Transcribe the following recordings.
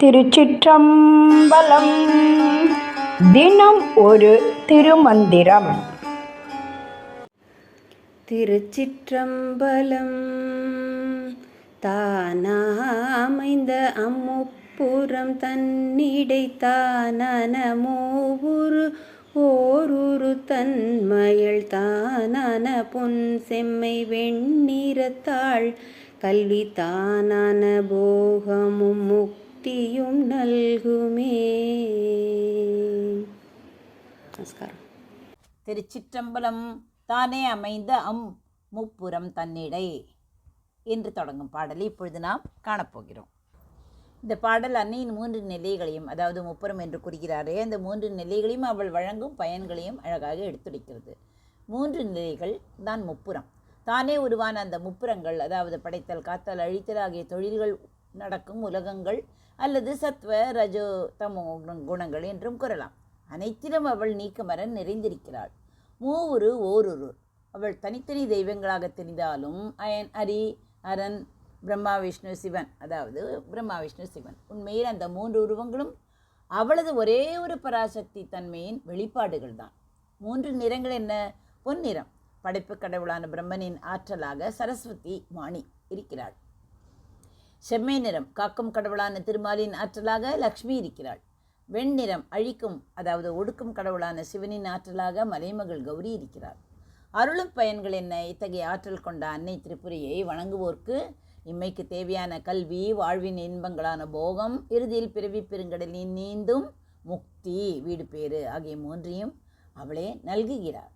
திருச்சிற்றம்பலம். தினம் ஒரு திருமந்திரம். திருச்சிற்றம்பலம். தானாமைந்த அம்முப்புறம் தன்னிடை தானான மூவுரு ஓருரு தன்மயள் தானான பொன் செம்மை வெண்ணிறத்தாள் கல்வி தானான போகமும் முக்தியும் நல்குமே. நமஸ்காரம். திருச்சிற்றம்பலம். தானே அமைந்த முப்புறம் தன்னிடை என்று தொடங்கும் பாடலை இப்பொழுது நாம் காணப்போகிறோம். இந்த பாடல் அன்னையின் 3 நிலைகளையும், அதாவது முப்புறம் என்று கூறுகிறாரே, அந்த 3 நிலைகளையும் அவள் வழங்கும் பயன்களையும் அழகாக எடுத்துரைக்கிறது. 3 நிலைகள் தான் முப்புறம். தானே உருவான அந்த முப்புறங்கள், அதாவது படைத்தல், காத்தல், அழித்தல் ஆகிய தொழில்கள் நடக்கும் உலகங்கள் அல்லது சத்வ ரஜோ தமோ குணங்கள் என்றும் கூறலாம். அனைத்திலும் அவள் நீக்கமர நிறைந்திருக்கிறாள். மூவுரு ஓருரு. அவள் தனித்தனி தெய்வங்களாக தெரிந்தாலும் அயன், அரி, அரண், பிரம்மா, விஷ்ணு, சிவன், அதாவது பிரம்மா, விஷ்ணு, சிவன், உண்மையில் அந்த 3 உருவங்களும் அவளது ஒரே ஒரு பராசக்தி தன்மையின் வெளிப்பாடுகள் தான். 3 நிறங்கள் என்ன? பொன்னிறம், படைப்பு கடவுளான பிரம்மனின் ஆற்றலாக சரஸ்வதி வாணி இருக்கிறாள். செம்மை நிறம், காக்கும் கடவுளான திருமாலின் ஆற்றலாக லக்ஷ்மி இருக்கிறாள். வெண்ணிறம், அழிக்கும், அதாவது ஒடுக்கும் கடவுளான சிவனின் ஆற்றலாக மலைமகள் கௌரி இருக்கிறார். அருளும் பயன்கள் என்ன? இத்தகைய ஆற்றல் கொண்ட அன்னை திரிபுரையை வணங்குவோர்க்கு இம்மைக்கு தேவையான கல்வி, வாழ்வின் இன்பங்களான போகம், இறுதியில் பிறவி பெருங்கடலின் நீந்தும் முக்தி, வீடு பேறு ஆகிய 3ஐயும் அவளே நல்குகிறார்.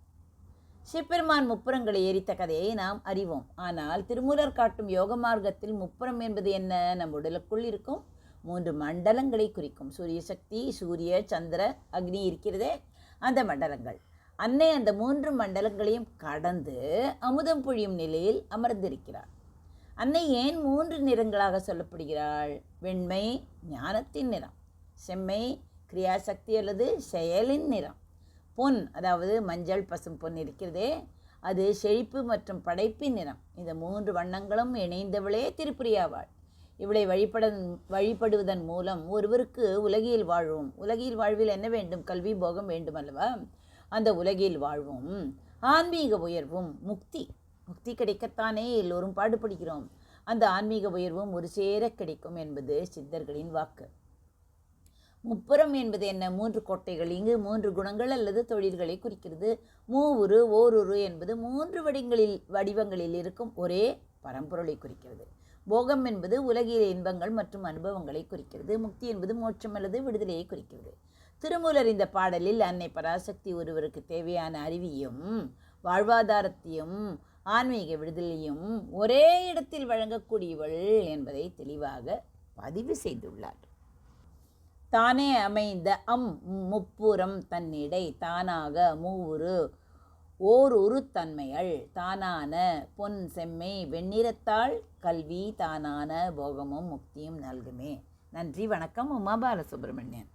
சிவபெருமான் முப்புறங்களை எரித்த கதையை நாம் அறிவோம். ஆனால் திருமூலர் காட்டும் யோக மார்க்கத்தில் முப்புறம் என்பது என்ன? நம் உடலுக்குள் இருக்கும் 3 மண்டலங்களை குறிக்கும். சூரிய சக்தி, சூரிய, சந்திர, அக்னி இருக்கிறதே, அந்த மண்டலங்கள். அன்னை அந்த 3 மண்டலங்களையும் கடந்து அமுதம் பொழியும் நிலையில் அமர்ந்திருக்கிறார். அன்னை ஏன் 3 நிறங்களாக சொல்லப்படுகிறாள்? வெண்மை ஞானத்தின் நிறம், செம்மை கிரியாசக்தி அல்லது செயலின் நிறம், பொன், அதாவது மஞ்சள், பசும் பொன் இருக்கிறதே, அது செழிப்பு மற்றும் படைப்பின் நிறம். இந்த 3 வண்ணங்களும் இணைந்தவளே திருப்புரியாவாள். இவளை வழிபடுவதன் மூலம் ஒருவருக்கு உலகில் வாழ்வும், உலகில் வாழ்வில் என்ன வேண்டும்? கல்வி, போகம் வேண்டும் அல்லவா? அந்த உலகில் வாழ்வும், ஆன்மீக உயர்வும், முக்தி கிடைக்கத்தானே எல்லோரும் பாடுபடுகிறோம். அந்த ஆன்மீக உயர்வும் ஒரு சேர கிடைக்கும் என்பது சித்தர்களின் வாக்கு. முப்புறம் என்பது என்ன? 3 கோட்டைகள். இங்கு 3 குணங்கள் அல்லது தொழில்களை குறிக்கிறது. மூவுரு ஓருரு என்பது 3 வடிவங்களில் இருக்கும் ஒரே பரம்பொருளை குறிக்கிறது. போகம் என்பது உலகிய இன்பங்கள் மற்றும் அனுபவங்களை குறிக்கிறது. முக்தி என்பது மோட்சம் அல்லது விடுதலையை குறிக்கிறது. திருமூலர் இந்த பாடலில் அன்னை பராசக்தி ஒருவருக்கு தேவையான அறிவியும் வாழ்வாதாரத்தையும் ஆன்மீக விடுதலையும் ஒரே இடத்தில் வழங்கக்கூடியவள் என்பதை தெளிவாக பதிவு செய்துள்ளார். தானே அமைந்த முப்புறம் தன்னிடை தானாக மூவுரு ஓர் தன்மைகள் தானான பொன் செம்மை வெண்ணிறத்தாள் கல்வி தானான போகமும் முக்தியும் நல்குமே. நன்றி, வணக்கம். உமா பாலசுப்ரமணியன்.